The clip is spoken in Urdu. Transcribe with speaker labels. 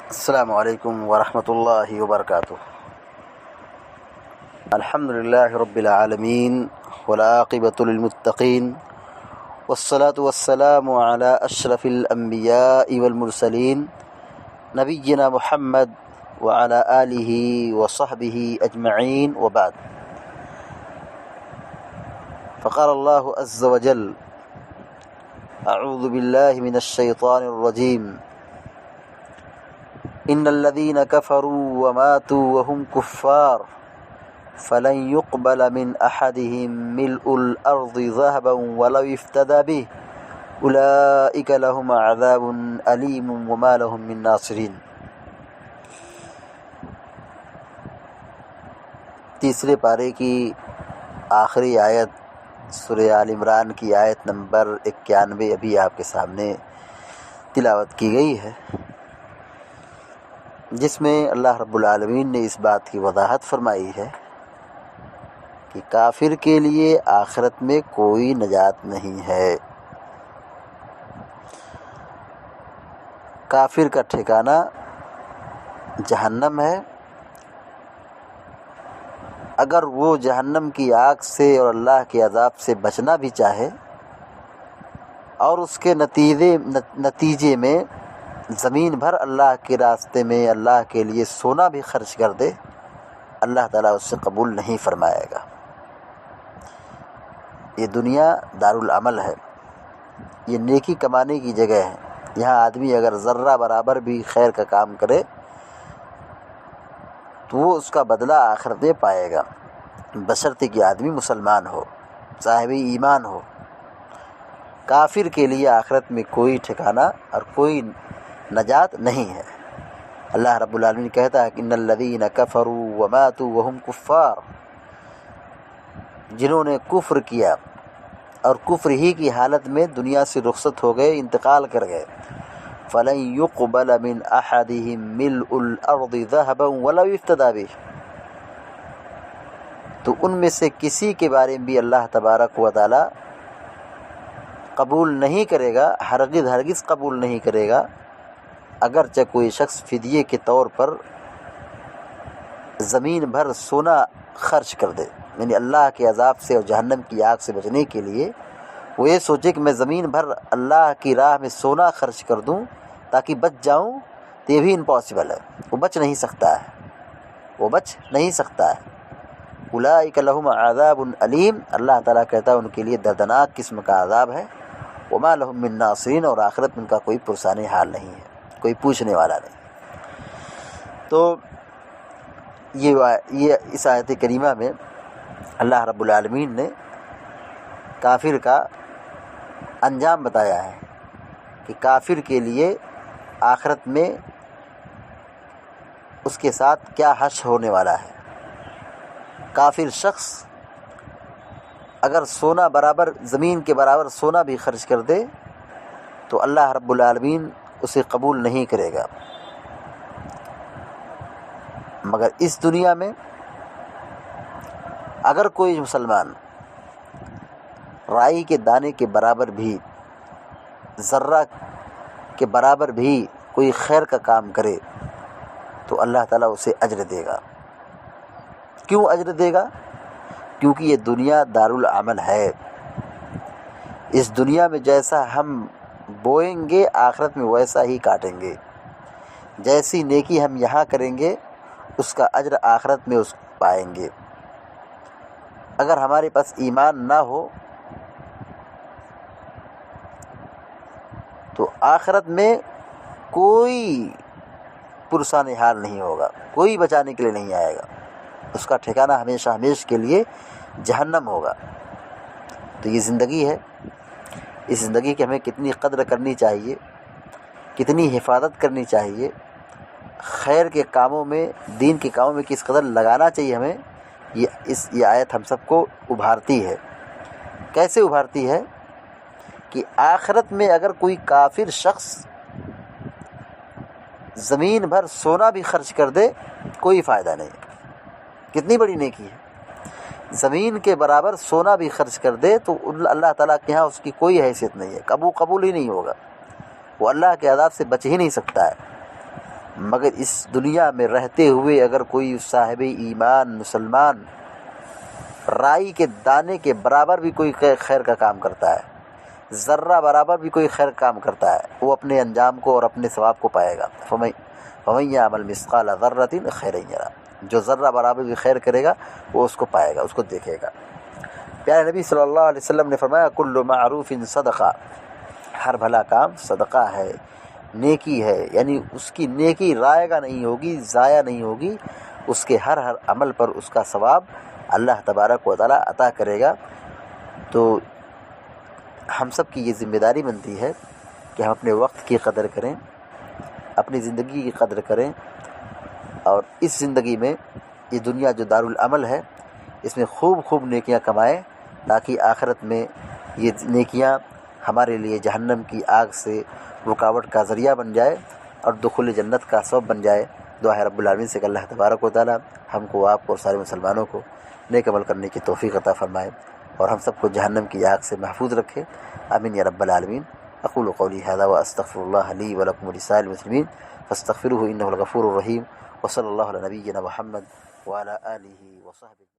Speaker 1: السلام علیکم ورحمۃ اللہ وبرکاتہ۔ الحمد للہ رب العالمین والعاقبۃ للمتقین والصلاة والسلام علی اشرف الانبیاء والمرسلین نبینا محمد وعلی آلہ وصحبہ اجمعین وبعد۔ فقال اللہ عز وجل: اعوذ باللہ من الشیطان الرجیم، ان الذين كفروا وماتوا وهم كفار فلن يقبل من احدهم ملء الارض ذهبا ولو افتدى به اولئك لهم عذاب الیم وما لهم من ناصرین۔ تیسرے پارے کی آخری آیت سورہ آل عمران کی آیت نمبر 91 ابھی آپ کے سامنے تلاوت کی گئی ہے، جس میں اللہ رب العالمین نے اس بات کی وضاحت فرمائی ہے کہ کافر کے لیے آخرت میں کوئی نجات نہیں ہے۔ کافر کا ٹھکانہ جہنم ہے۔ اگر وہ جہنم کی آگ سے اور اللہ کے عذاب سے بچنا بھی چاہے اور اس کے نتیجے میں زمین بھر اللہ کے راستے میں اللہ کے لیے سونا بھی خرچ کر دے، اللہ تعالیٰ اس سے قبول نہیں فرمائے گا۔ یہ دنیا دارالعمل ہے، یہ نیکی کمانے کی جگہ ہے۔ یہاں آدمی اگر ذرہ برابر بھی خیر کا کام کرے تو وہ اس کا بدلہ آخرت میں پائے گا، بشرطے کہ آدمی مسلمان ہو، صاحب ایمان ہو۔ کافر کے لیے آخرت میں کوئی ٹھکانہ اور کوئی نجات نہیں ہے۔ اللہ رب العالمین کہتا ہے کہ ان الذین کفروا وماتوا وهم کفار، جنہوں نے کفر کیا اور کفر ہی کی حالت میں دنیا سے رخصت ہو گئے، انتقال کر گئے، فلن يقبل من احدهم ملء الارض ذهبا ولو افتدى به، تو ان میں سے کسی کے بارے میں بھی اللہ تبارک و تعالی قبول نہیں کرے گا، ہرگز قبول نہیں کرے گا، اگرچہ کوئی شخص فدیے کے طور پر زمین بھر سونا خرچ کر دے، یعنی اللہ کے عذاب سے اور جہنم کی آگ سے بچنے کے لیے وہ یہ سوچے کہ میں زمین بھر اللہ کی راہ میں سونا خرچ کر دوں تاکہ بچ جاؤں، تو یہ بھی امپاسبل ہے، وہ بچ نہیں سکتا ہے۔ اولئک لہم عذاب علیم، اللہ تعالیٰ کہتا ہے ان کے لیے دردناک قسم کا عذاب ہے، وما لہم من ناصرین، اور آخرت میں ان کا کوئی پرسان حال نہیں ہے، کوئی پوچھنے والا نہیں۔ تو یہ اس آیت کریمہ میں اللہ رب العالمین نے کافر کا انجام بتایا ہے کہ کافر کے لیے آخرت میں اس کے ساتھ کیا حشر ہونے والا ہے۔ کافر شخص اگر سونا برابر، زمین کے برابر سونا بھی خرچ کر دے تو اللہ رب العالمین اسے قبول نہیں کرے گا، مگر اس دنیا میں اگر کوئی مسلمان رائی کے دانے کے برابر بھی، ذرہ کے برابر بھی کوئی خیر کا کام کرے تو اللہ تعالیٰ اسے اجر دے گا۔ کیوں اجر دے گا؟ کیونکہ یہ دنیا دارالعمل ہے۔ اس دنیا میں جیسا ہم بوئیں گے آخرت میں ویسا ہی کاٹیں گے، جیسی نیکی ہم یہاں کریں گے اس کا اجر آخرت میں اس پائیں گے۔ اگر ہمارے پاس ایمان نہ ہو تو آخرت میں کوئی پرسان حال نہیں ہوگا، کوئی بچانے کے لیے نہیں آئے گا، اس کا ٹھکانہ ہمیشہ ہمیشہ کے لیے جہنم ہوگا۔ تو یہ زندگی ہے، اس زندگی کی ہمیں کتنی قدر کرنی چاہیے، کتنی حفاظت کرنی چاہیے، خیر کے کاموں میں، دین کے کاموں میں کس قدر لگانا چاہیے ہمیں، یہ آیت ہم سب کو ابھارتی ہے۔ کیسے ابھارتی ہے؟ کہ آخرت میں اگر کوئی کافر شخص زمین بھر سونا بھی خرچ کر دے کوئی فائدہ نہیں۔ کتنی بڑی نیکی ہے، زمین کے برابر سونا بھی خرچ کر دے تو اللہ تعالیٰ کے ہاں اس کی کوئی حیثیت نہیں ہے، قبول ہی نہیں ہوگا، وہ اللہ کے عذاب سے بچ ہی نہیں سکتا ہے۔ مگر اس دنیا میں رہتے ہوئے اگر کوئی صاحب ایمان مسلمان رائی کے دانے کے برابر بھی کوئی خیر کا کام کرتا ہے، ذرہ برابر بھی کوئی خیر کام کرتا ہے، وہ اپنے انجام کو اور اپنے ثواب کو پائے گا۔ فَمَن يَعْمَلْ مِثْقَالَ ذَرَّةٍ خَيْرًا يَرَهُ، جو ذرہ برابر بھی خیر کرے گا وہ اس کو پائے گا، اس کو دیکھے گا۔ پیارے نبی صلی اللہ علیہ وسلم نے فرمایا کل معروف صدقہ، ہر بھلا کام صدقہ ہے، نیکی ہے، یعنی اس کی نیکی رائے گا نہیں ہوگی، ضائع نہیں ہوگی، اس کے ہر عمل پر اس کا ثواب اللہ تبارک و تعالیٰ عطا کرے گا۔ تو ہم سب کی یہ ذمہ داری بنتی ہے کہ ہم اپنے وقت کی قدر کریں، اپنی زندگی کی قدر کریں، اور اس زندگی میں یہ دنیا جو دارالعمل ہے اس میں خوب نیکیاں کمائیں، تاکہ آخرت میں یہ نیکیاں ہمارے لیے جہنم کی آگ سے رکاوٹ کا ذریعہ بن جائے اور دخول جنت کا سبب بن جائے۔ دعا ہے رب العالمین سے کہ اللہ تبارک و تعالیٰ ہم کو، آپ کو اور سارے مسلمانوں کو نیک عمل کرنے کی توفیق عطا فرمائے اور ہم سب کو جہنم کی آگ سے محفوظ رکھے، آمین یا رب العالمین۔ اقول قولی ھذا واستغفر اللہ لی ولکم ولسائر المسلمین فاستغفروہ انہ الغفور الرحیم، وصلی اللہ علی نبینا محمد وعلی آلہ وصحبہ۔